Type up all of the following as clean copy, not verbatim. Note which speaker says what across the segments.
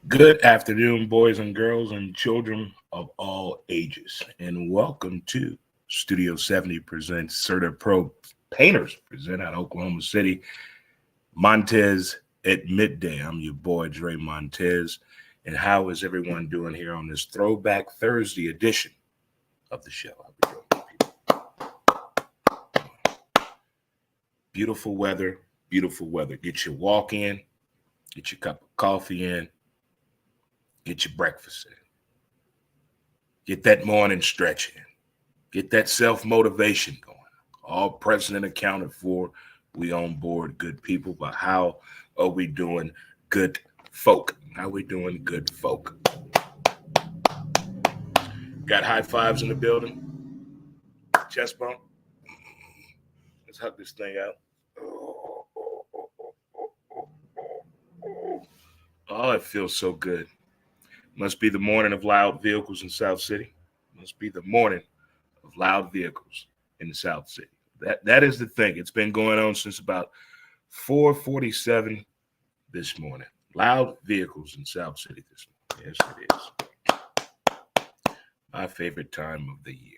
Speaker 1: Good afternoon, boys and girls and children of all ages, and welcome to Studio 70 presents Certa Pro Painters present out of Oklahoma City. Montez at midday. I'm your boy Dre Montez, and how is everyone doing here on this Throwback Thursday edition of the show? How we doing? Beautiful weather, beautiful weather. Get your walk in, get your cup of coffee in. Get your breakfast in. Get that morning stretch in. Get that self-motivation going. All present and accounted for. We on board, good people. But how are we doing, good folk? How we doing, good folk? Got high fives in the building? Chest bump? Let's hug this thing out. Oh, it feels so good. Must be the morning of loud vehicles in South City. Must be the morning of loud vehicles in the South City. That is the thing. It's been going on since about 4:47 this morning. Loud vehicles in South City this morning. Yes, it is. My favorite time of the year.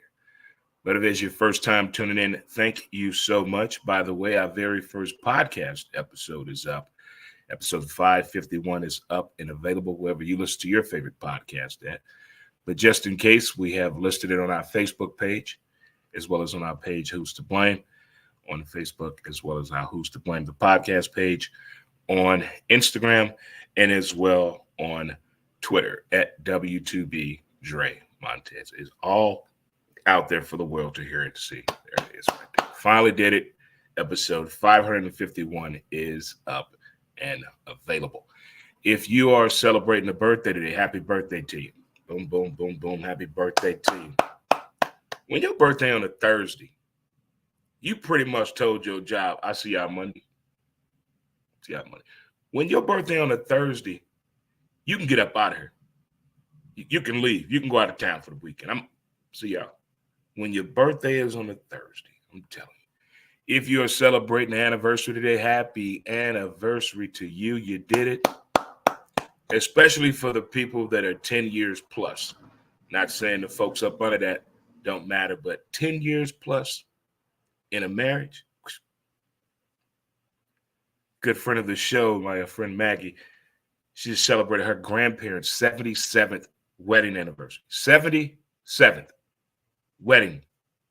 Speaker 1: But if it's your first time tuning in, thank you so much. By the way, our very first podcast episode is up. Episode 551 is up and available wherever you listen to your favorite podcast at. But just in case, we have listed it on our Facebook page, as well as on our page, Who's to Blame, on Facebook, as well as our Who's to Blame, the podcast page, on Instagram, and as well on Twitter at W2B Dre Montez. It's all out there for the world to hear and to see. There it is right there. Finally did it. Episode 551 is up and available. If you are celebrating a birthday today, happy birthday to you. Boom, boom, boom, boom. Happy birthday to you. When your birthday on a Thursday, you pretty much told your job, I see y'all Monday. See y'all Monday. When your birthday on a Thursday, you can get up out of here. You can leave. You can go out of town for the weekend. See y'all. When your birthday is on a Thursday, I'm telling you. If you're celebrating the anniversary today, happy anniversary to you. You did it. Especially for the people that are 10 years plus. Not saying the folks up under that don't matter, but 10 years plus in a marriage. Good friend of the show, my friend Maggie, she just celebrated her grandparents' 77th wedding anniversary. 77th wedding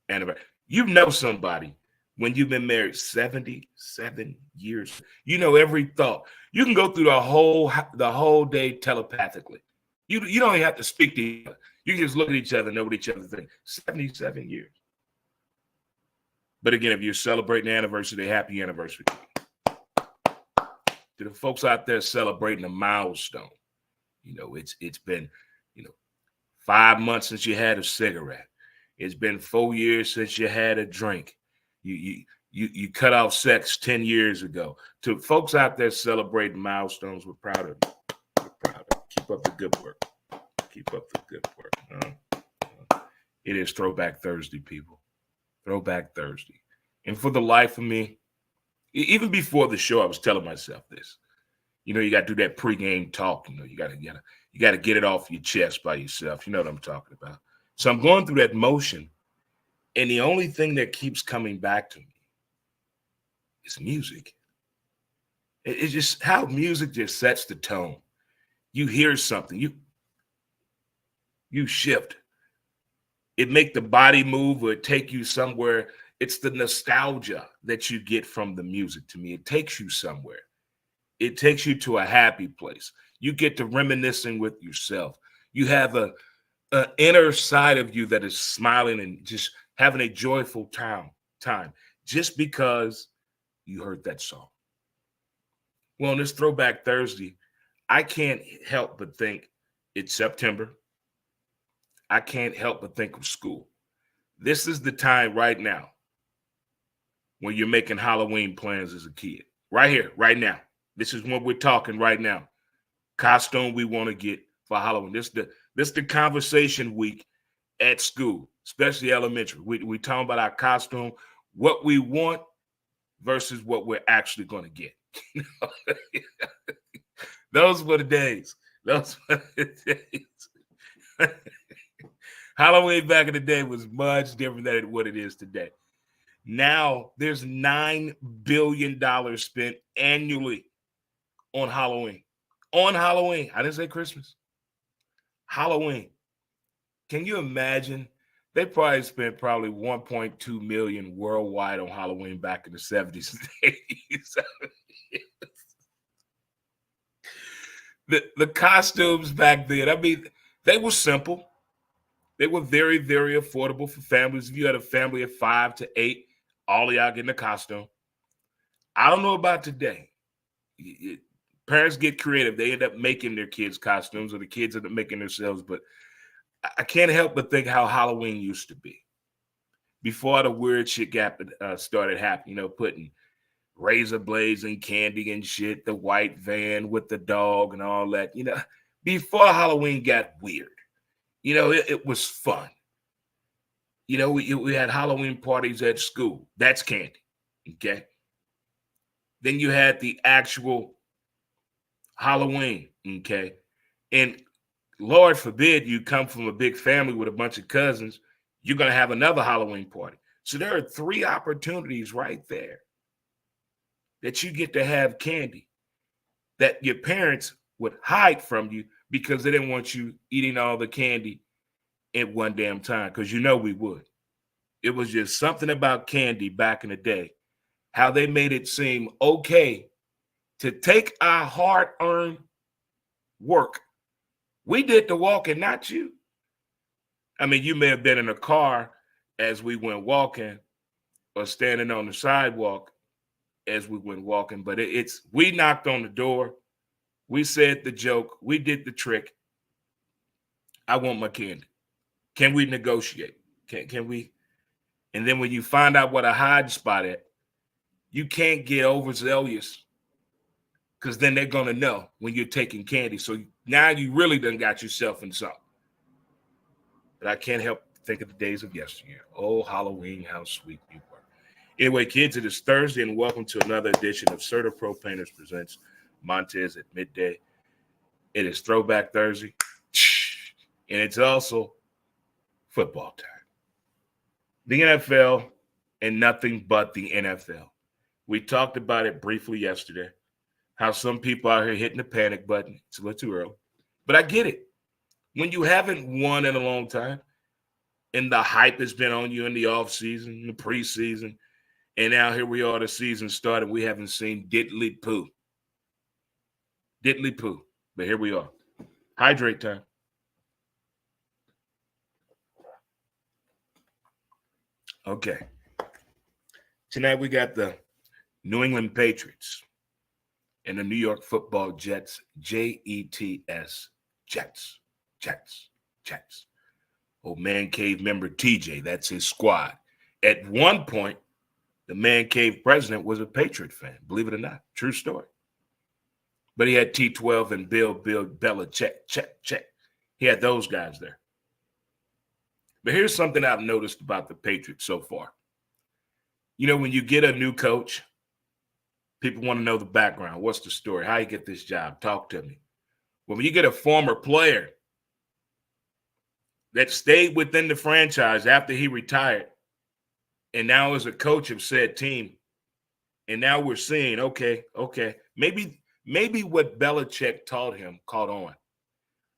Speaker 1: anniversary. You know somebody when you've been married 77 years. You know every thought. You can go through the whole day telepathically. You don't even have to speak to each other. You can just look at each other and know what each other think. 77 years. But again, if you're celebrating the anniversary, happy anniversary. To the folks out there celebrating a milestone, it's been, 5 months since you had a cigarette. It's been 4 years since you had a drink. You cut off sex 10 years ago. To folks out there celebrating milestones, we're proud of you. We're proud of you. Keep up the good work. Keep up the good work. It is Throwback Thursday, people. Throwback Thursday. And for the life of me, even before the show, I was telling myself this. You got to do that pregame talk. You got to get it off your chest by yourself. You know what I'm talking about. So I'm going through that motion. And the only thing that keeps coming back to me is music. It's just how music just sets the tone. You hear something, you shift. It make the body move or take you somewhere. It's the nostalgia that you get from the music to me. It takes you somewhere. It takes you to a happy place. You get to reminiscing with yourself. You have an inner side of you that is smiling and just having a joyful time just because you heard that song. Well, on this Throwback Thursday, I can't help but think it's September. I can't help but think of school. This is the time right now when you're making Halloween plans as a kid. Right here, right now. This is what we're talking right now. Costume we want to get for Halloween. This the conversation week at school, especially elementary. We talking about our costume, what we want versus what we're actually going to get. Those were the days. Those were the days. Halloween back in the day was much different than what it is today. Now there's $9 billion spent annually on Halloween. On Halloween. I didn't say Christmas. Halloween. Can you imagine? They probably spent 1.2 million worldwide on Halloween back in the 70s and 80s. The costumes back then, I mean, they were simple. They were very, very affordable for families. If you had a family of 5 to 8, all of y'all getting a costume. I don't know about today. Parents get creative. They end up making their kids costumes, or the kids end up making themselves. But I can't help but think how Halloween used to be before the weird shit started happening. Putting razor blades and candy and shit, the white van with the dog and all that. Before Halloween got weird, it was fun. We had Halloween parties at school. That's candy. Okay. Then you had the actual Halloween. Okay. And Lord forbid you come from a big family with a bunch of cousins, you're going to have another Halloween party. So there are 3 opportunities right there that you get to have candy that your parents would hide from you because they didn't want you eating all the candy at one damn time, because we would. It was just something about candy back in the day, how they made it seem okay to take our hard-earned work. We did the walking, not you. I mean, you may have been in a car as we went walking or standing on the sidewalk as we went walking, but we knocked on the door. We said the joke. We did the trick. I want my candy. Can we negotiate? Can we? And then when you find out what a hide spot at, you can't get overzealous, because then they're going to know when you're taking candy. So now you really done got yourself in something. But I can't help think of the days of yesteryear. Oh, Halloween, how sweet you were. Anyway, kids, it is Thursday, and welcome to another edition of Certa Pro Painters presents Montez at Midday. It is Throwback Thursday, and it's also football time. The NFL and nothing but the NFL. We talked about it briefly yesterday, how some people out here hitting the panic button. It's a little too early, but I get it. When you haven't won in a long time, and the hype has been on you in the offseason, the preseason, and now here we are, the season started, we haven't seen diddly poo. Diddly poo. But here we are. Hydrate time. Okay. Tonight we got the New England Patriots and the New York Football Jets, Jets, Jets, Jets, Jets. Old Man Cave member TJ, that's his squad. At one point, the Man Cave president was a Patriot fan, believe it or not. True story. But he had T12 and Bill Belichick, check. He had those guys there. But here's something I've noticed about the Patriots so far. When you get a new coach, people want to know the background. What's the story? How you get this job? Talk to me. Well, when you get a former player that stayed within the franchise after he retired and now is a coach of said team, and now we're seeing, okay, maybe what Belichick taught him caught on.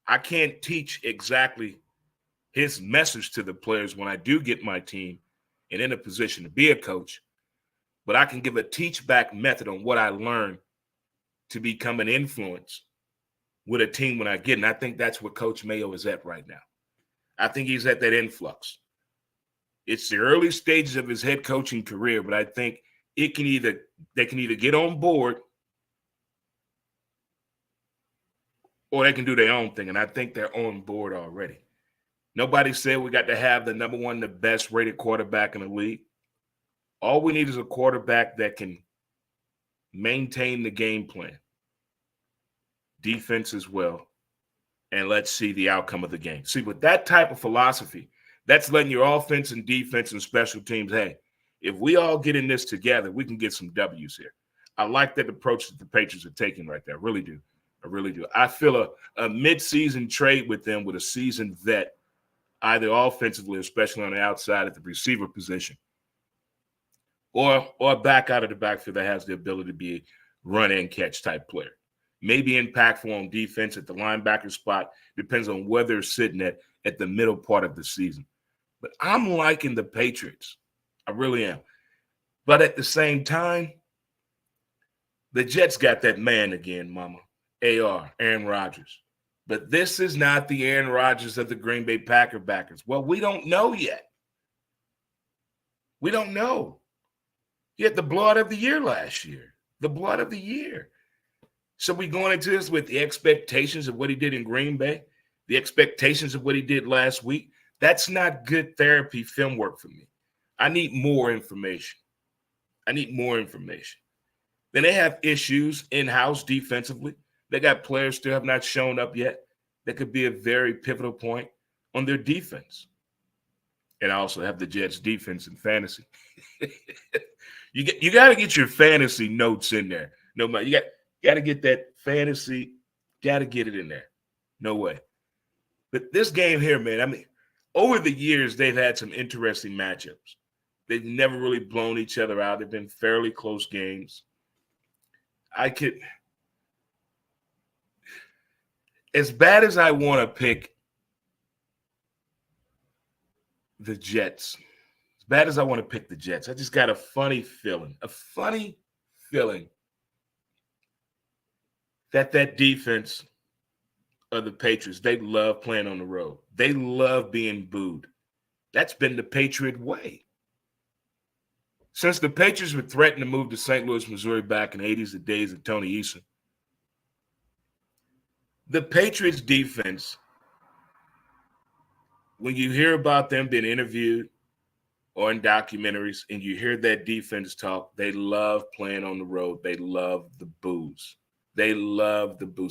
Speaker 1: I can't teach exactly his message to the players when I do get my team and in a position to be a coach, but I can give a teach back method on what I learned to become an influence with a team when I get. And I think that's where Coach Mayo is at right now. I think he's at that influx. It's the early stages of his head coaching career, but I think they can either get on board or they can do their own thing. And I think they're on board already. Nobody said we got to have the number one, the best rated quarterback in the league. All we need is a quarterback that can maintain the game plan, defense as well, and let's see the outcome of the game. See, with that type of philosophy, that's letting your offense and defense and special teams, hey, if we all get in this together, we can get some W's here. I like that approach that the Patriots are taking right there. I really do. I really do. I feel a mid-season trade with them with a seasoned vet, either offensively, especially on the outside at the receiver position, or back out of the backfield that has the ability to be a run and catch type player. Maybe impactful on defense at the linebacker spot. Depends on where they're sitting at the middle part of the season. But I'm liking the Patriots. I really am. But at the same time, the Jets got that man again, mama. Aaron Rodgers. But this is not the Aaron Rodgers of the Green Bay Packer backers. Well, we don't know yet. We don't know. He had the blowout of the year last year. The blowout of the year. So we going into this with the expectations of what he did in Green Bay, the expectations of what he did last week. That's not good therapy film work for me. I need more information. Then they have issues in-house defensively. They got players still have not shown up yet. That could be a very pivotal point on their defense. And I also have the Jets defense in fantasy. You got to get your fantasy notes in there. No matter, you got to get that fantasy, got to get it in there. No way. But this game here, man, I mean, over the years, they've had some interesting matchups. They've never really blown each other out. They've been fairly close games. As bad as I want to pick the Jets, I just got a funny feeling that defense of the Patriots, they love playing on the road. They love being booed. That's been the Patriot way. Since the Patriots were threatened to move to St. Louis, Missouri back in the 80s, the days of Tony Eason, the Patriots defense, when you hear about them being interviewed or in documentaries and you hear that defense talk, they love playing on the road. They love the boos.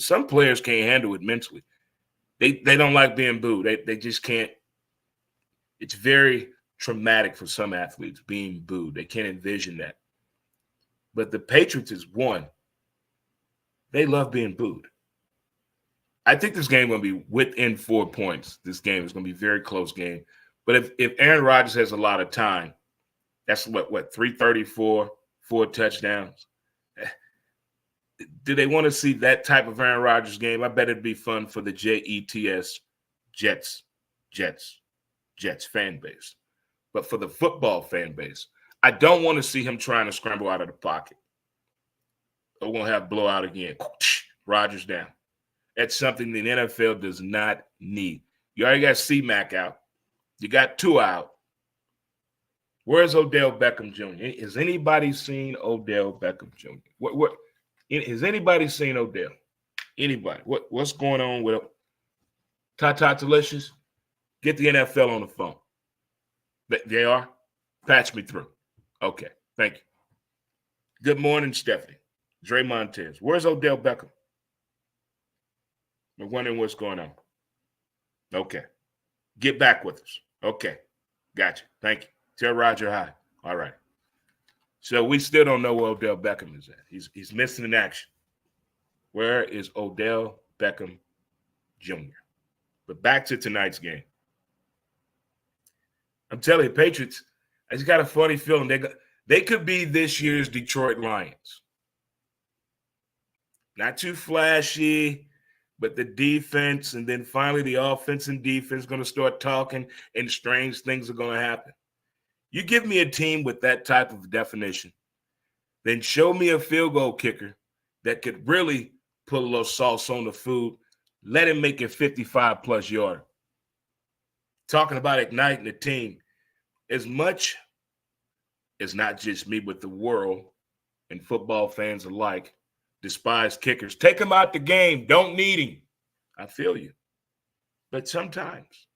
Speaker 1: Some players can't handle it mentally. They don't like being booed. They just can't. It's very traumatic for some athletes being booed. They can't envision that. But the Patriots is one. They love being booed. I think this game is going to be within 4 points. This game is going to be a very close game. But if Aaron Rodgers has a lot of time, that's what 334, 4 touchdowns. Do they want to see that type of Aaron Rodgers game? I bet it'd be fun for the Jets fan base. But for the football fan base, I don't want to see him trying to scramble out of the pocket. We're going to have blowout again. Rodgers down. That's something the NFL does not need. You already got C-Mac out. You got 2 out. Where's Odell Beckham Jr.? Has anybody seen Odell Beckham Jr.? What has anybody seen Odell? Anybody? What's going on with Tata Delicious? Get the NFL on the phone. They are? Patch me through. Okay, thank you. Good morning, Stephanie. Dre Montez. Where's Odell Beckham? We're wondering what's going on. Okay. Get back with us. Okay. Gotcha. Thank you. Tell Roger hi. All right. So we still don't know where Odell Beckham is at. He's missing in action. Where is Odell Beckham Jr.? But back to tonight's game. I'm telling you, Patriots, I just got a funny feeling they could be this year's Detroit Lions. Not too flashy, but the defense, and then finally the offense and defense going to start talking, and strange things are going to happen. You give me a team with that type of definition, then show me a field goal kicker that could really put a little sauce on the food. Let him make it 55-plus yarder. Talking about igniting the team, as much as not just me, but the world and football fans alike despise kickers. Take him out the game. Don't need him. I feel you. But sometimes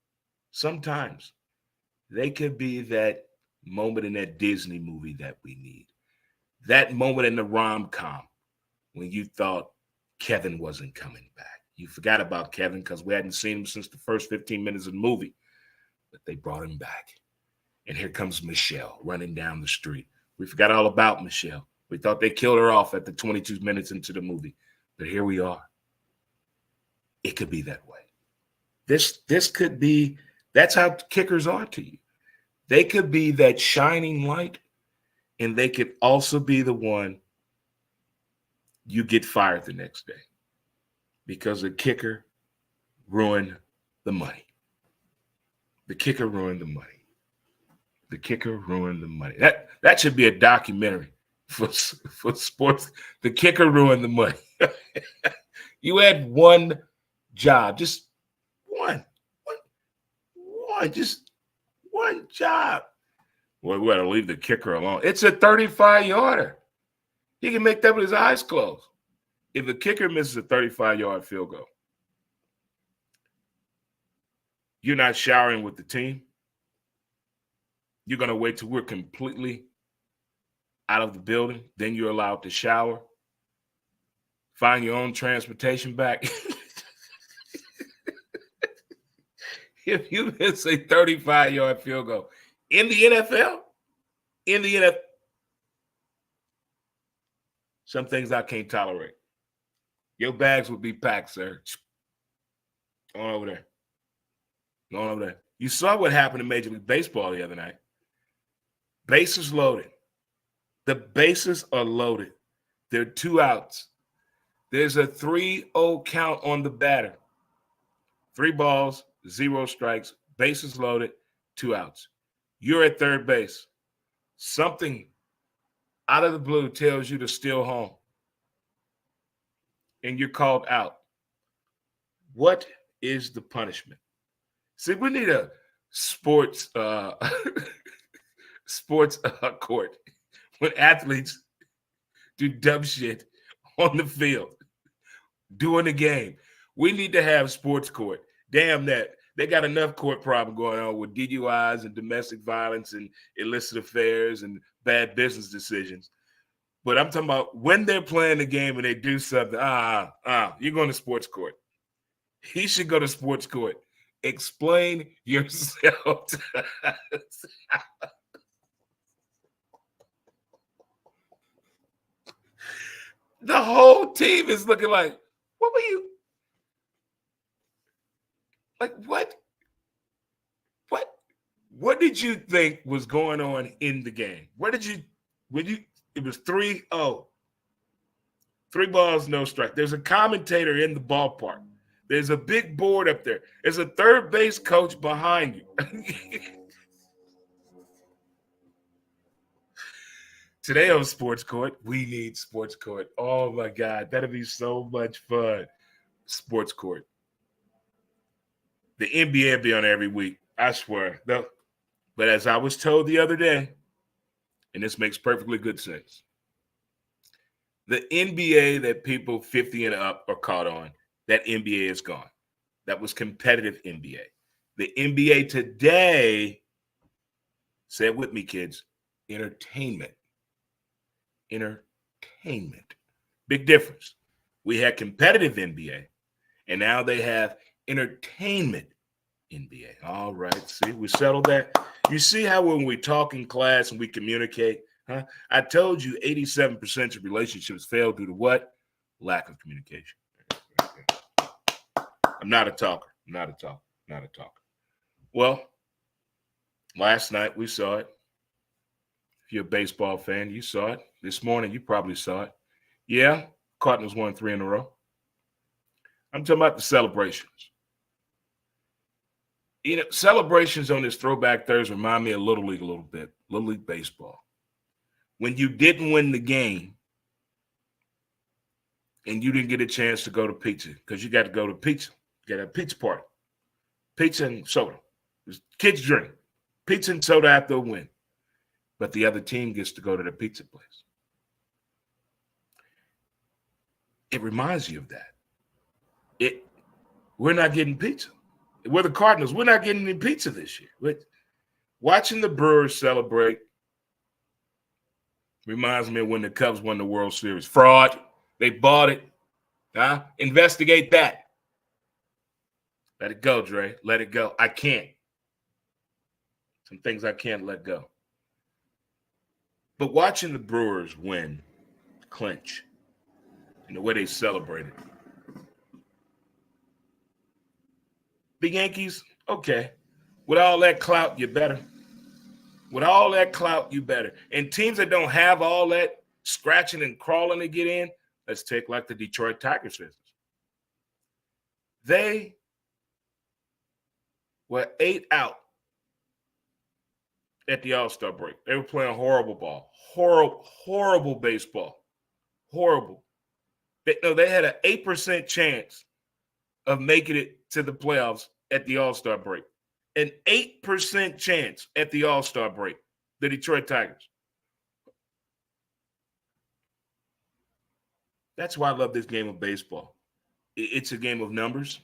Speaker 1: they could be that moment in that Disney movie that we need. That moment in the rom-com when you thought Kevin wasn't coming back. You forgot about Kevin because we hadn't seen him since the first 15 minutes of the movie. But they brought him back. And here comes Michelle running down the street. We forgot all about Michelle. We thought they killed her off at the 22 minutes into the movie. But here we are. it could be that way. This could be, that's how kickers are to you. They could be that shining light, and they could also be the one you get fired the next day because the kicker ruined the money. The kicker ruined the money. The kicker ruined the money. That should be a documentary for sports. The kicker ruined the money. You had one job, just one, just one job. Well, we got to leave the kicker alone. It's a 35-yarder. He can make that with his eyes closed. If the kicker misses a 35-yard field goal, you're not showering with the team. You're going to wait till we're completely out of the building. Then you're allowed to shower. Find your own transportation back. If you miss a 35-yard field goal in the NFL, some things I can't tolerate. Your bags would be packed, sir. Going over there. Going over there. You saw what happened in Major League Baseball the other night. Bases loaded. The bases are loaded. There are 2 outs. There's a 3-0 count on the batter. 3 balls, 0 strikes, bases loaded, 2 outs. You're at third base. Something out of the blue tells you to steal home. And you're called out. What is the punishment? See, we need a sports court when athletes do dumb shit on the field during the game. We need to have sports court. Damn that. They got enough court problem going on with DUIs and domestic violence and illicit affairs and bad business decisions. But I'm talking about when they're playing the game and they do something, you're going to sports court. He should go to sports court. Explain yourself to us. The whole team is looking like, what were you? Like, what? What did you think was going on in the game? It was 3-0. 3 balls, no strike. There's a commentator in the ballpark. There's a big board up there. There's a third base coach behind you. Today on Sports Court, we need Sports Court. Oh, my God. That'll be so much fun. Sports Court. The NBA will be on every week. I swear. No. But as I was told the other day, and this makes perfectly good sense, the NBA that people 50 and up are caught on, that NBA is gone. That was competitive NBA. The NBA today, say it with me, kids, entertainment. Entertainment. Big difference. We had competitive NBA, and now they have entertainment NBA. All right. See, we settled that. You see how when we talk in class and we communicate, huh? I told you 87% of relationships fail due to what? Lack of communication. I'm not a talker. Not a talker. Well, last night we saw it. If you're a baseball fan, you saw it. This morning, you probably saw it. Yeah, Cardinals won 3 in a row. I'm talking about the celebrations. You know, celebrations on this Throwback Thursday remind me of Little League a little bit, Little League baseball. When you didn't win the game and you didn't get a chance to go to pizza because you got to go to pizza. You got a pizza party. Pizza and soda. Kids drink. Pizza and soda after a win. But the other team gets to go to the pizza place. It reminds you of that. We're not getting pizza. We're the Cardinals. We're not getting any pizza this year. But watching the Brewers celebrate reminds me of when the Cubs won the World Series. Fraud. They bought it. Investigate that. Let it go, Dre. Let it go. I can't. Some things I can't let go. But watching the Brewers win, clinch, and the way they celebrated, The Yankees, okay. With all that clout, you're better. With all that clout, you better. And teams that don't have all that scratching and crawling to get in, let's take like the Detroit Tigers, for instance. They were 8 out at the All-Star break. They were playing horrible ball, horrible baseball, horrible. They had an 8% chance of making it to the playoffs at the All-Star break. An 8% chance at the All-Star break, the Detroit Tigers. That's why I love this game of baseball. It's a game of numbers.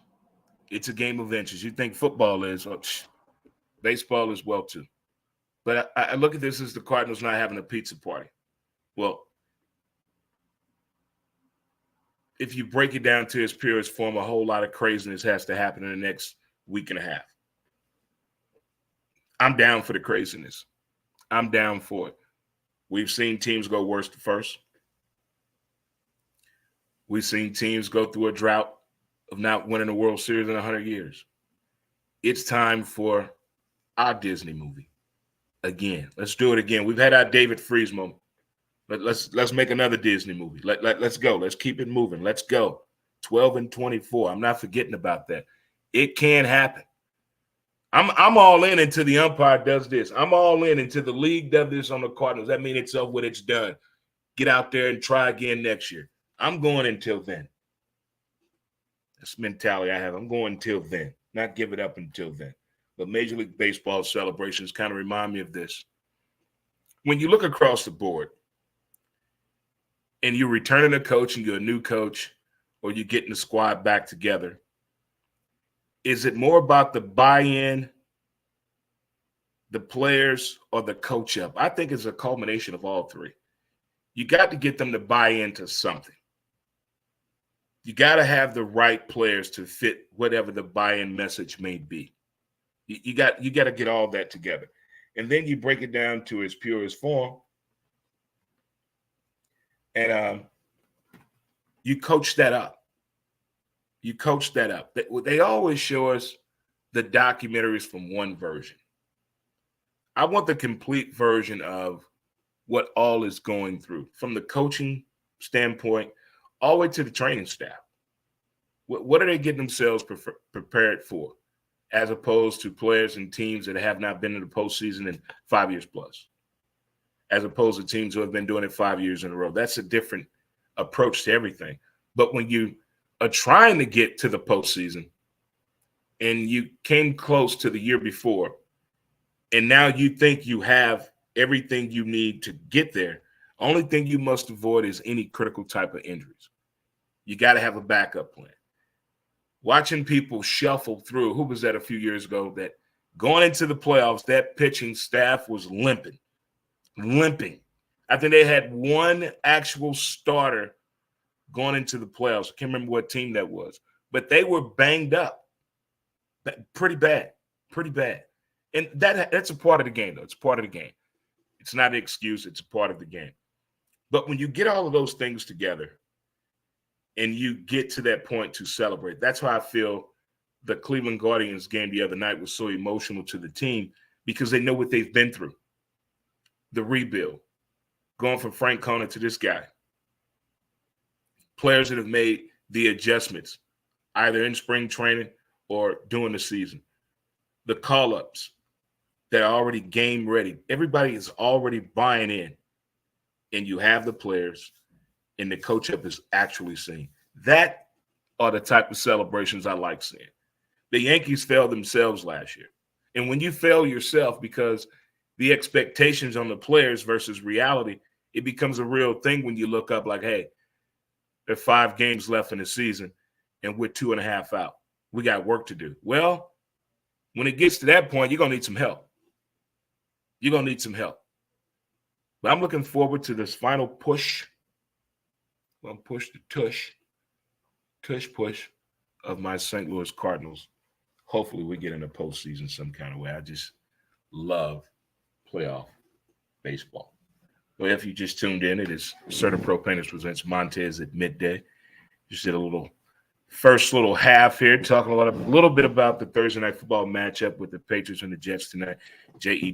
Speaker 1: It's a game of inches. You think football is, baseball as well too. But I look at this as the Cardinals not having a pizza party. Well, if you break it down to its purest form, a whole lot of craziness has to happen in the next week and a half. I'm down for the craziness. I'm down for it. We've seen teams go worse to first. We've seen teams go through a drought of not winning a World Series in 100 years. It's time for our Disney movie. Again, let's do it again. We've had our David Freeze moment. Let's make another Disney movie. Let's go. Let's keep it moving. Let's go. 12 and 24. I'm not forgetting about that. It can happen. I'm all in until the umpire does this. I'm all in until the league does this on the Cardinals. That means it's over with. It's done. Get out there and try again next year. I'm going until then. That's the mentality I have. I'm going until then. Not give it up until then. But Major League Baseball celebrations kind of remind me of this. When you look across the board and you're returning a coach and you're a new coach or you're getting the squad back together, is it more about the buy-in, the players, or the coach-up? I think it's a culmination of all three. You got to get them to buy into something. You got to have the right players to fit whatever the buy-in message may be. You got to get all that together. And then you break it down to its purest form. And you coach that up. You coach that up. They always show us the documentaries from one version. I want the complete version of what all is going through, from the coaching standpoint all the way to the training staff. What are they getting themselves prepared for, as opposed to players and teams that have not been in the postseason in 5 years plus, as opposed to teams who have been doing it 5 years in a row? That's a different approach to everything. But when you are trying to get to the postseason and you came close to the year before, and now you think you have everything you need to get there, only thing you must avoid is any critical type of injuries. You got to have a backup plan. Watching people shuffle through, who was that a few years ago, that going into the playoffs, that pitching staff was limping. I think they had one actual starter going into the playoffs. I can't remember what team that was, but they were banged up pretty bad. And that's a part of the game, though. It's part of the game. It's not an excuse. It's a part of the game. But when you get all of those things together and you get to that point to celebrate, that's why I feel the Cleveland Guardians game the other night was so emotional to the team, because they know what they've been through. The rebuild, going from Frank Conner to this guy. Players that have made the adjustments, either in spring training or during the season. The call-ups that are already game ready. Everybody is already buying in. And you have the players, and the coach-up is actually seeing. That are the type of celebrations I like seeing. The Yankees failed themselves last year. And when you fail yourself because the expectations on the players versus reality, it becomes a real thing when you look up like, hey, there are 5 games left in the season, and we're 2.5 out. We got work to do. Well, when it gets to that point, you're going to need some help. But I'm looking forward to this final push. Well, push the tush of my St. Louis Cardinals. Hopefully we get in the postseason some kind of way. I just love playoff baseball. Well, if you just tuned in, it is Certa Pro Painters presents Montez at midday. Just did a little First little half here, talking a little bit about the Thursday night football matchup with the Patriots and the Jets tonight. Jets,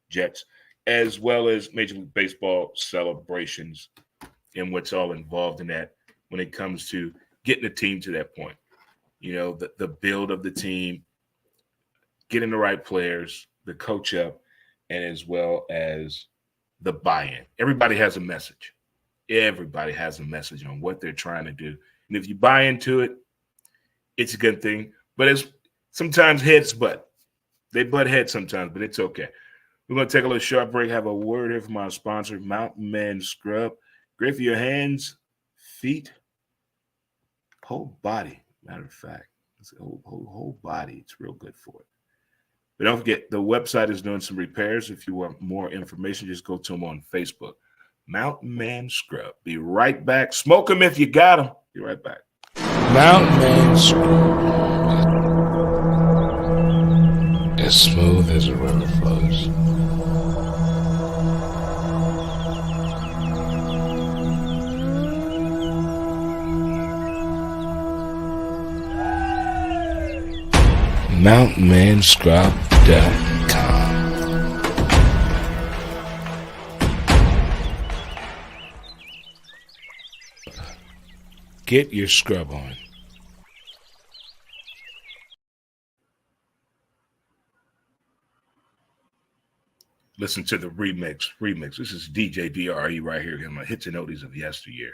Speaker 1: Jets, as well as Major League Baseball celebrations and what's all involved in that when it comes to getting the team to that point. You know, the build of the team, getting the right players, the coach up, and as well as the buy-in. Everybody has a message. Everybody has a message on what they're trying to do. And if you buy into it, it's a good thing. But it's sometimes heads butt. They butt heads sometimes, but it's okay. We're going to take a little short break, have a word here from our sponsor, Mountain Man Scrub. Great for your hands, feet, whole body. Matter of fact, it's whole body. It's real good for it. But don't forget, the website is doing some repairs. If you want more information, just go to them on Facebook. Mountain Man Scrub. Be right back. Smoke them if you got them. Be right back. Mountain Man Scrub. As smooth as a river flows. MountainManScrub.com. Get your scrub on. Listen to the remix. This is DJ DRE right here. My hits and oldies of yesteryear.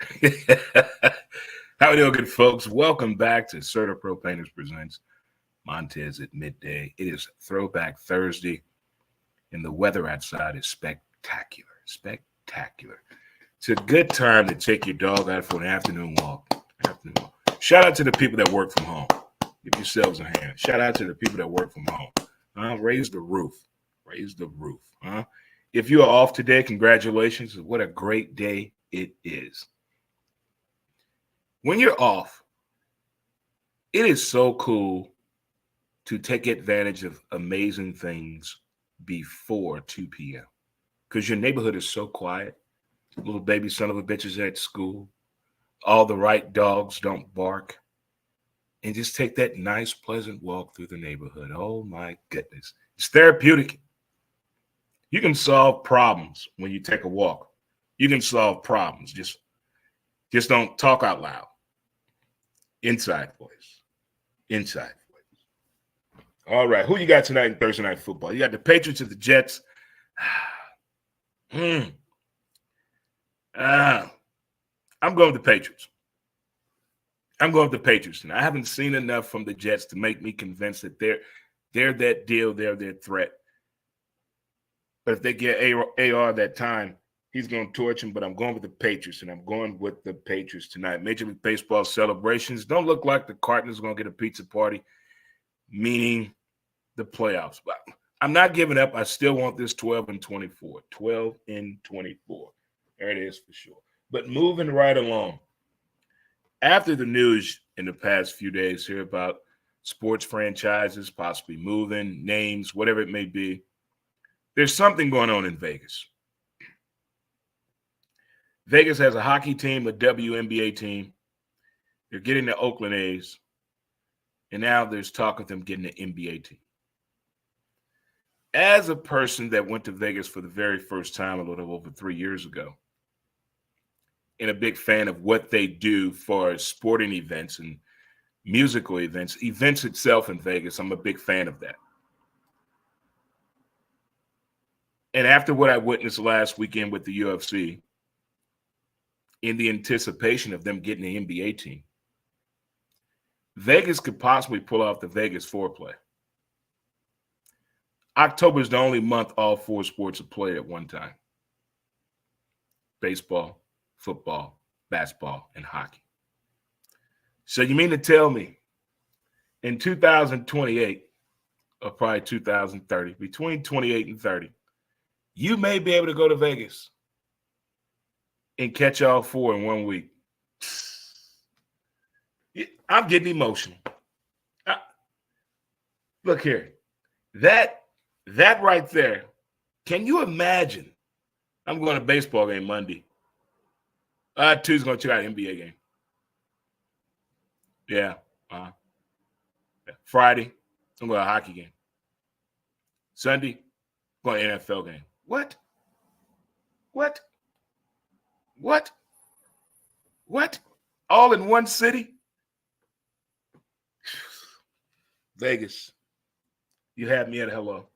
Speaker 1: How we doing, good folks? Welcome back to Certa Pro Painters Presents Montez at midday. It is Throwback Thursday, and the weather outside is spectacular. It's a good time to take your dog out for an afternoon walk. Shout out to the people that work from home. Give yourselves a hand. Shout out to the people that work from home. Raise the roof. If you are off today, congratulations. What a great day it is. When you're off, it is so cool to take advantage of amazing things before 2 p.m. because your neighborhood is so quiet. Little baby son of a bitch is at school. All the right dogs don't bark. And just take that nice, pleasant walk through the neighborhood. Oh, my goodness. It's therapeutic. You can solve problems when you take a walk. You can solve problems. Just don't talk out loud. Inside voice. All right. Who you got tonight in Thursday Night Football? You got the Patriots and the Jets. I'm going with the Patriots. And I haven't seen enough from the Jets to make me convinced that they're that deal, they're their threat. But if they get AR that time, he's going to torch him. But I'm going with the Patriots, and I'm going with the Patriots tonight. Major League Baseball celebrations don't look like the Cardinals are going to get a pizza party, meaning the playoffs. But I'm not giving up. I still want this 12-24. 12-24. There it is for sure. But moving right along. After the news in the past few days here about sports franchises possibly moving, names, whatever it may be, there's something going on in Vegas. Vegas has a hockey team, a WNBA team. They're getting the Oakland A's. And now there's talk of them getting an NBA team. As a person that went to Vegas for the very first time a little over 3 years ago, and a big fan of what they do for sporting events and musical events itself in Vegas, I'm a big fan of that. And after what I witnessed last weekend with the UFC, in the anticipation of them getting an NBA team, Vegas could possibly pull off the Vegas foreplay. October is the only month all four sports are played at one time. Baseball, football, basketball, and hockey. So you mean to tell me in 2028, or probably 2030, between 28 and 30, you may be able to go to Vegas and catch all four in 1 week. I'm getting emotional. Look here. That right there, can you imagine? I'm going to a baseball game Monday. Tuesday's going to check out an NBA game. Yeah. Friday, I'm going to a hockey game. Sunday, I'm going to an NFL game. What? What? What? What? All in one city? Vegas. You had me at hello.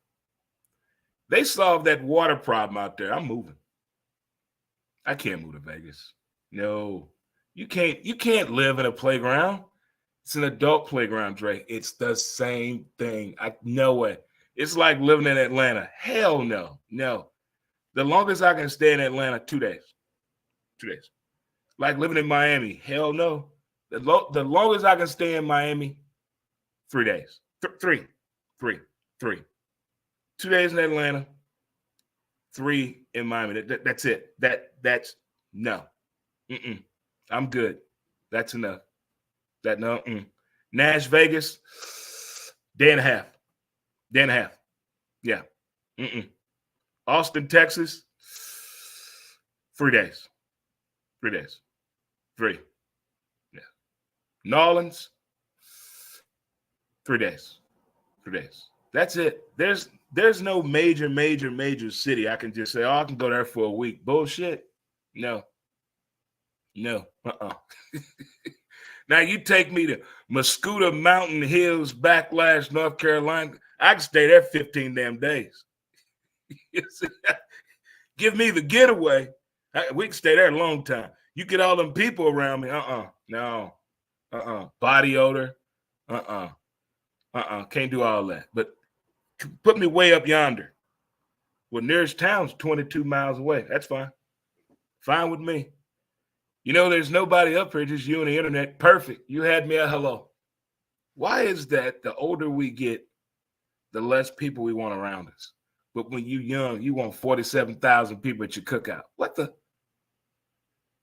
Speaker 1: They solved that water problem out there. I'm moving. I can't move to Vegas. No. You can't live in a playground. It's an adult playground, Dre. It's the same thing. I know it. It's like living in Atlanta. Hell no. No. The longest I can stay in Atlanta, 2 days. 2 days. Like living in Miami. Hell no. The longest I can stay in Miami, 3 days. Three. 2 days in Atlanta, 3 in Miami. That's it. That's no. I'm good. That's enough. Nash, Vegas, day and a half. Yeah. Austin, Texas, 3 days. 3 days. 3. Yeah. Nolans, 3 days. 3 days. That's it. There's no major city I can just say, oh, I can go there for a week. Bullshit. No. Now you take me to Muscuda Mountain Hills, Backlash, North Carolina. I can stay there 15 damn days. Give me the getaway. We can stay there a long time. You get all them people around me. No. Body odor. Can't do all that. But put me way up yonder. Well, nearest town's 22 miles away. That's fine. Fine with me. You know, there's nobody up here, just you and the internet. Perfect. You had me at hello. Why is that the older we get, the less people we want around us? But when you're young, you want 47,000 people at your cookout. What the?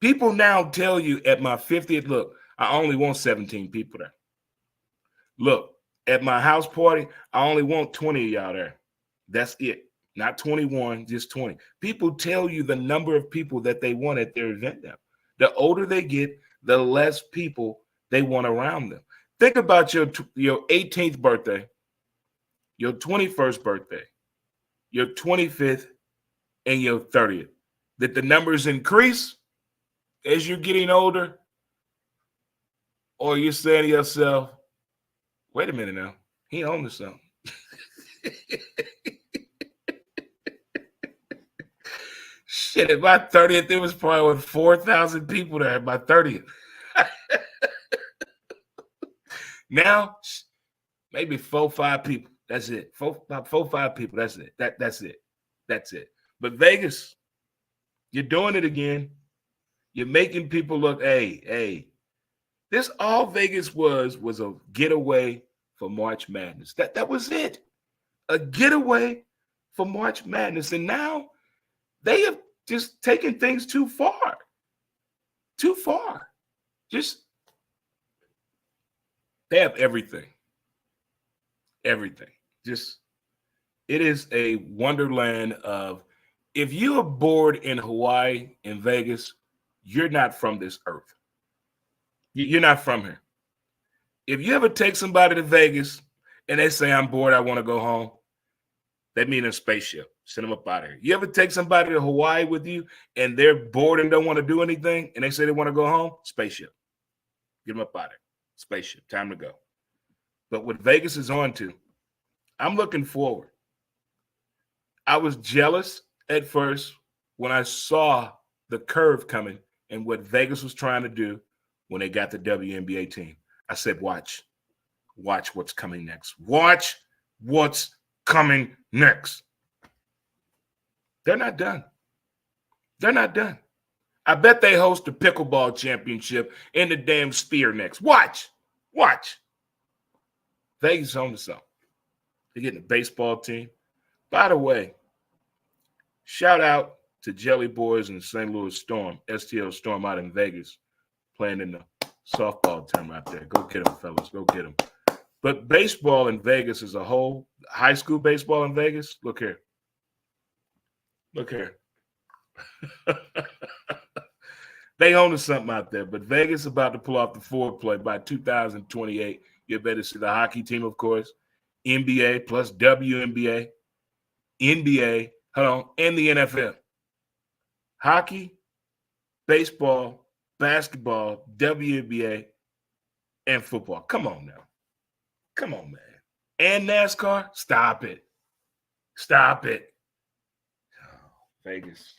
Speaker 1: People now tell you at my 50th, look, I only want 17 people there. Look, at my house party, I only want 20 of y'all there. That's it. Not 21, just 20. People tell you the number of people that they want at their event now. The older they get, the less people they want around them. Think about your 18th birthday, your 21st birthday, your 25th, and your 30th. Did the numbers increase as you're getting older? Or you're saying to yourself, wait a minute now, he on to something. Shit, at my 30th, there was probably 4,000 people there at my 30th. Now, maybe 4, 5 people. That's it. 4, 5 people. That's it. That's it. But Vegas, you're doing it again. You're making people look, hey. This all Vegas was a getaway for March Madness. That was it. A getaway for March Madness. And now they have just taken things too far. Just, they have everything. Just, it is a wonderland of, if you are bored in Hawaii, in Vegas, you're not from this earth. You're not from here. If you ever take somebody to Vegas and they say, I'm bored, I want to go home, that means a spaceship. Send them up out of here. You ever take somebody to Hawaii with you and they're bored and don't want to do anything and they say they want to go home? Spaceship. Get them up out of here. Spaceship. Time to go. But what Vegas is on to, I'm looking forward. I was jealous at first when I saw the curve coming and what Vegas was trying to do when they got the WNBA team. I said, watch what's coming next. Watch what's coming next. They're not done. I bet they host the pickleball championship in the damn Sphere next. Watch. Vegas on to something. They're getting a baseball team. By the way, shout out to Jelly Boys and St. Louis Storm, STL Storm out in Vegas, playing in the softball tournament out there. Go get them, fellas. Go get them. But baseball in Vegas as a whole, high school baseball in Vegas, look here. They own something out there, but Vegas about to pull off the foreplay by 2028. You better see the hockey team, of course, NBA plus WNBA, NBA, hold on, and the NFL. Hockey, baseball, basketball, WNBA, and football. Come on now. Come on, man. And NASCAR? Stop it. Stop it. Oh, Vegas,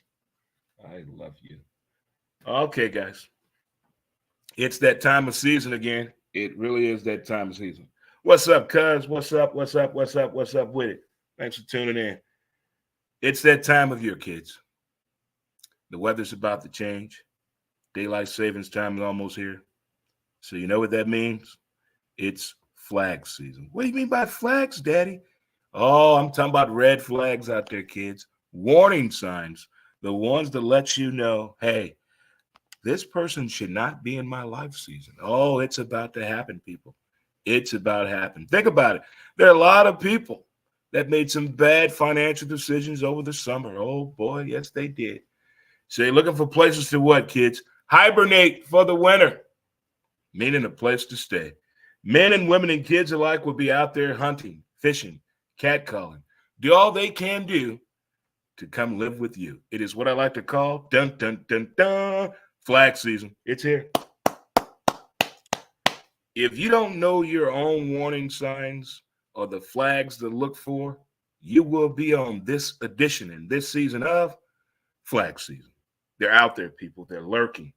Speaker 1: I love you. Okay, guys. It's that time of season again. It really is that time of season. What's up, cuz? What's up? What's up? What's up? What's up with it? Thanks for tuning in. It's that time of year, kids. The weather's about to change. Daylight savings time is almost here. So you know what that means? It's flag season. What do you mean by flags, Daddy? Oh, I'm talking about red flags out there, kids. Warning signs. The ones that let you know, hey, this person should not be in my life season. Oh, it's about to happen, people. It's about to happen. Think about it. There are a lot of people that made some bad financial decisions over the summer. Oh, boy, yes, they did. So you're looking for places to what, kids? Hibernate for the winter, meaning a place to stay. Men and women and kids alike will be out there hunting, fishing, catcalling. Do all they can do to come live with you. It is what I like to call dun, dun, dun, dun, flag season. It's here. If you don't know your own warning signs or the flags to look for, you will be on this edition and this season of flag season. They're out there, people. They're lurking.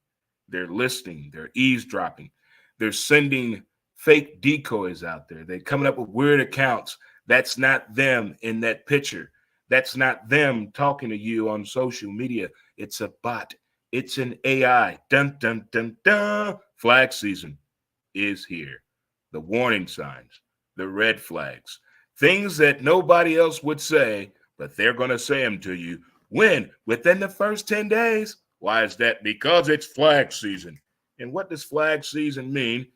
Speaker 1: They're listening. They're eavesdropping. They're sending fake decoys out there. They're coming up with weird accounts. That's not them in that picture. That's not them talking to you on social media. It's a bot. It's an AI. Dun, dun, dun, dun. Flag season is here. The warning signs, the red flags, things that nobody else would say, but they're going to say them to you. When? Within the first 10 days. Why is that? Because it's flag season. And what does flag season mean?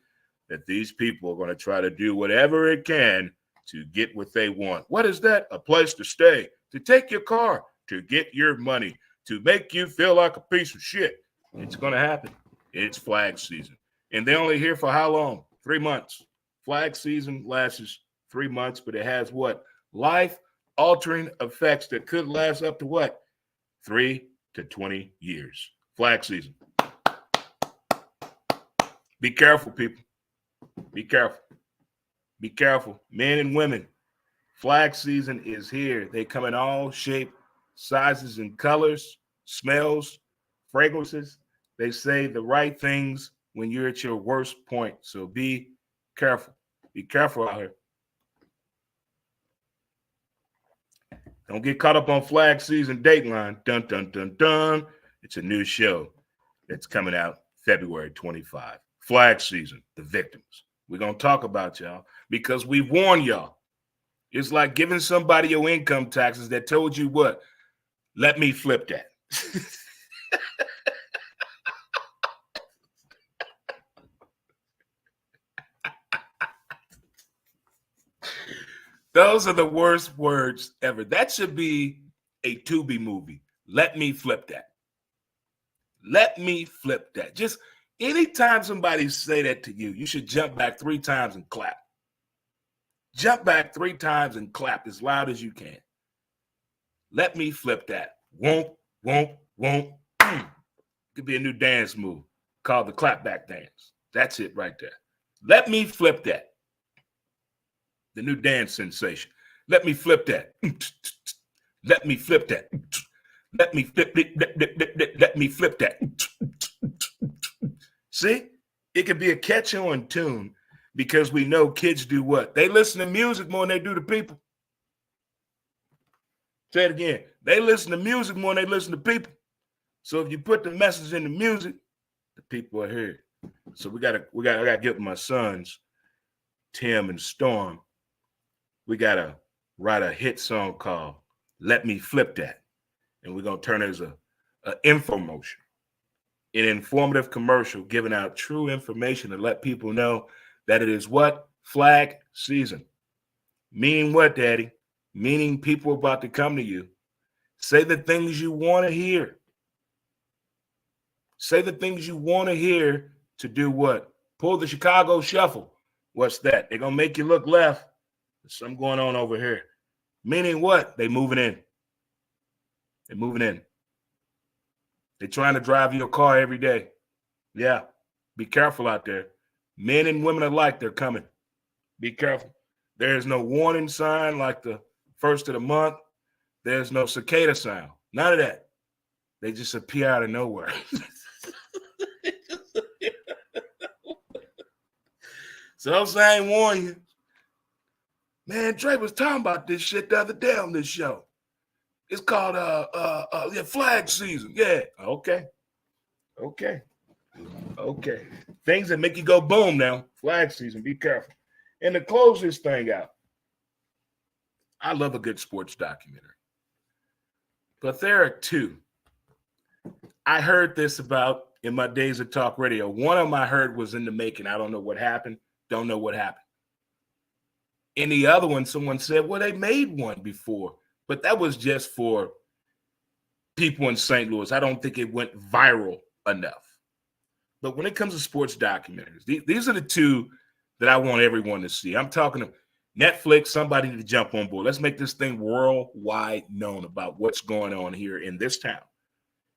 Speaker 1: That these people are going to try to do whatever it can to get what they want. What is that? A place to stay, to take your car, to get your money, to make you feel like a piece of shit. It's going to happen. It's flag season. And they're only here for how long? 3 months. Flag season lasts 3 months, but it has what? Life-altering effects that could last up to what? 3 to 20 years. Flag season. Be careful, people. Be careful. Be careful. Men and women. Flag season is here. They come in all shapes, sizes, and colors, smells, fragrances. They say the right things when you're at your worst point. So be careful. Be careful out here. Don't get caught up on flag season Dateline. Dun, dun, dun, dun. It's a new show that's coming out February 25. Flag season, the victims. We're going to talk about y'all because we warn y'all. It's like giving somebody your income taxes that told you what? Let me flip that. Those are the worst words ever. That should be a Tubi movie. Let me flip that. Let me flip that. Just anytime somebody say that to you, you should jump back 3 times and clap. Jump back 3 times and clap as loud as you can. Let me flip that. Won't. Could be a new dance move called the clapback dance. That's it right there. Let me flip that. The new dance sensation. Let me flip that. Let me flip that. Let me flip it. Let me flip that. See? It could be a catch-on tune because we know kids do what? They listen to music more than they do to people. Say it again. They listen to music more than they listen to people. So if you put the message in the music, the people are here. So I gotta get my sons, Tim and Storm. We gotta write a hit song called "Let Me Flip That," and we're gonna turn it as a infomotion, an informative commercial, giving out true information to let people know that it is what? Flag season. Meaning what, Daddy? Meaning people are about to come to you. Say the things you want to hear. Say the things you want to hear to do what? Pull the Chicago shuffle. What's that? They're going to make you look left. There's something going on over here. Meaning what? They moving in. They're moving in. They're trying to drive your car every day. Yeah. Be careful out there. Men and women alike, they're coming. Be careful. There is no warning sign like the first of the month. There's no cicada sound. None of that. They just appear out of nowhere. So I'm saying, warn you. Man, Dre was talking about this shit the other day on this show. It's called flag season. Yeah. Okay. Things that make you go boom now. Flag season. Be careful. And to close this thing out, I love a good sports documentary. But there are two. I heard this about in my days of talk radio. One of them I heard was in the making. I don't know what happened. Don't know what happened. In the other one, someone said, well, they made one before. But that was just for people in St. Louis. I don't think it went viral enough. But when it comes to sports documentaries, these are the two that I want everyone to see. I'm talking to Netflix, somebody to jump on board. Let's make this thing worldwide known about what's going on here in this town,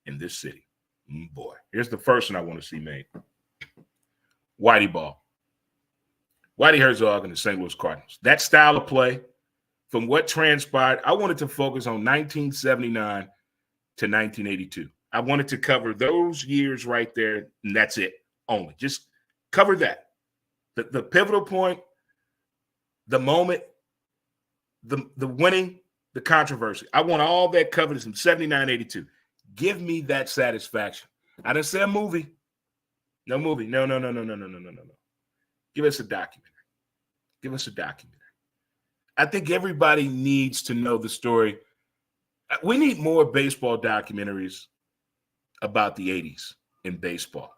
Speaker 1: in this city. Boy, here's the first one I want to see made. Whitey Ball. Whitey Herzog and the St. Louis Cardinals. That style of play, from what transpired, I wanted to focus on 1979 to 1982. I wanted to cover those years right there, and that's it only. Just cover that. The pivotal point, the moment, the winning, the controversy. I want all that covered from 79, 82. Give me that satisfaction. I didn't say a movie. No movie. No. Give us a documentary. Give us a documentary. I think everybody needs to know the story. We need more baseball documentaries about the 80s in baseball.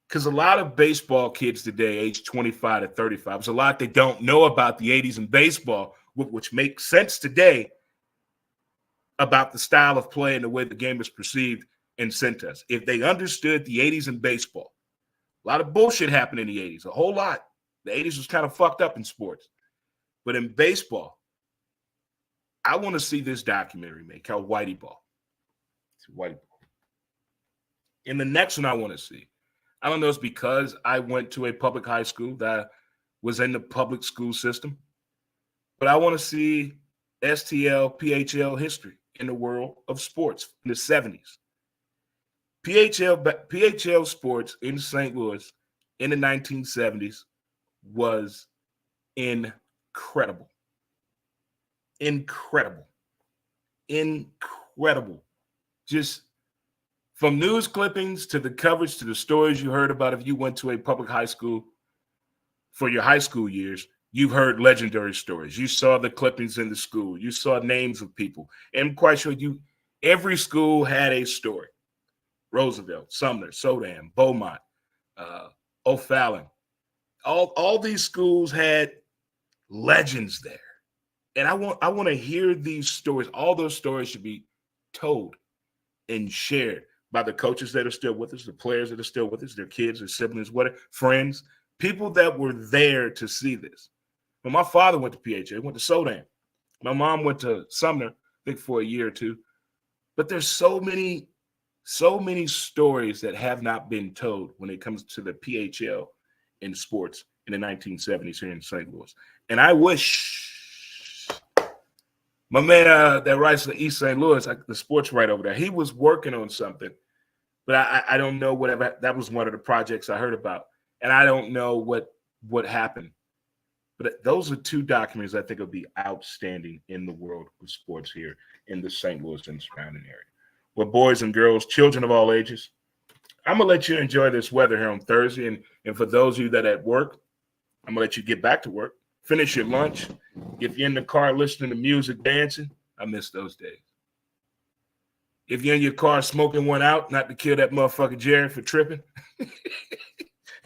Speaker 1: Because a lot of baseball kids today, age 25 to 35, there's a lot they don't know about the 80s in baseball, which makes sense today about the style of play and the way the game is perceived and sent us. If they understood the 80s in baseball, a lot of bullshit happened in the 80s, a whole lot. The 80s was kind of fucked up in sports. But in baseball, I want to see this documentary made called Whitey Ball. It's Whitey Ball. And the next one I want to see, I don't know, it's because I went to a public high school that was in the public school system, but I want to see STL, PHL history in the world of sports in the 70s. PHL sports in St. Louis in the 1970s was incredible. Just from news clippings to the coverage to the stories you heard about if you went to a public high school for your high school years, you've heard legendary stories. You saw the clippings in the school. You saw names of people. And I'm quite sure every school had a story. Roosevelt, Sumner, Sodam, Beaumont, O'Fallon. All these schools had legends there. And I want to hear these stories. All those stories should be told and shared by the coaches that are still with us, the players that are still with us, their kids, their siblings, whatever, friends, people that were there to see this. But my father went to PHA, went to Sodam. My mom went to Sumner, I think for a year or two. But there's so many stories that have not been told when it comes to the PHL in sports in the 1970s here in St. Louis. And I wish my man that writes in East St. Louis, the sports right over there, he was working on something, but I don't know whatever. That was one of the projects I heard about, and I don't know what happened. But those are two documentaries I think will be outstanding in the world of sports here in the St. Louis and surrounding area. Well, boys and girls, children of all ages, I'm going to let you enjoy this weather here on Thursday. And for those of you that are at work, I'm going to let you get back to work, finish your lunch. If you're in the car listening to music, dancing, I miss those days. If you're in your car smoking one out, not to kill that motherfucker Jerry for tripping,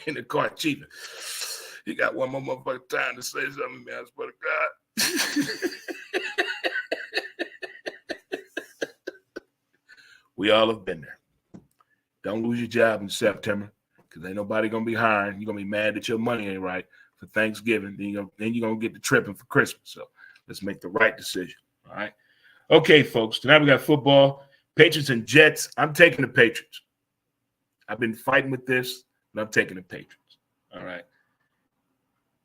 Speaker 1: in the car cheating. You got one more motherfucker time to say something, man. I swear to God. We all have been there. Don't lose your job in September because ain't nobody going to be hiring. You're going to be mad that your money ain't right for Thanksgiving. Then you're going to get the tripping for Christmas. So let's make the right decision. All right. Okay, folks. Tonight we got football. Patriots and Jets. I'm taking the Patriots. I've been fighting with this, but I'm taking the Patriots. All right.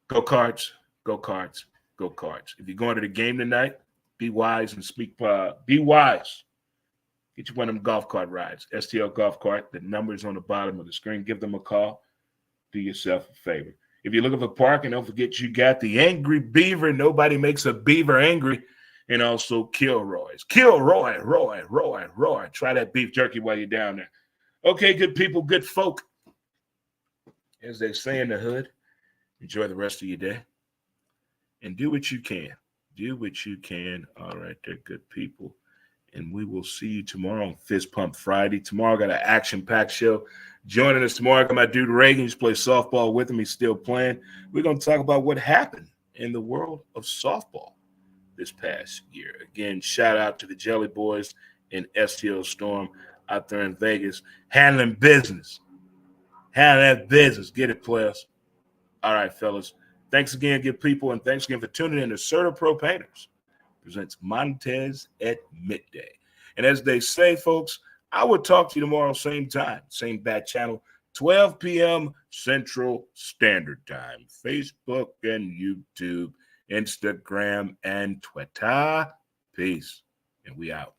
Speaker 1: Go Cards. Go Cards. Go Cards. If you're going to the game tonight, be wise and speak. Be wise. Get you one of them golf cart rides. STL golf cart. The number's on the bottom of the screen. Give them a call. Do yourself a favor. If you're looking for parking, don't forget you got the Angry Beaver. Nobody makes a beaver angry. And also Kilroy's. Kilroy, Roy. Try that beef jerky while you're down there. Okay, good people, good folk. As they say in the hood, enjoy the rest of your day. And do what you can. Do what you can. All right, there, good people. And we will see you tomorrow on Fist Pump Friday. Tomorrow, I got an action-packed show. Joining us tomorrow, I got my dude Reagan. He's playing softball with him. He's still playing. We're going to talk about what happened in the world of softball this past year. Again, shout out to the Jelly Boys and STL Storm out there in Vegas. Handling business. Handling that business. Get it, players. All right, fellas. Thanks again, good people, and thanks again for tuning in to Certa Pro Painters. Presents Montez at midday. And as they say, folks, I will talk to you tomorrow, same time, same bat channel, 12 p.m. Central Standard Time. Facebook and YouTube, Instagram and Twitter. Peace. And we out.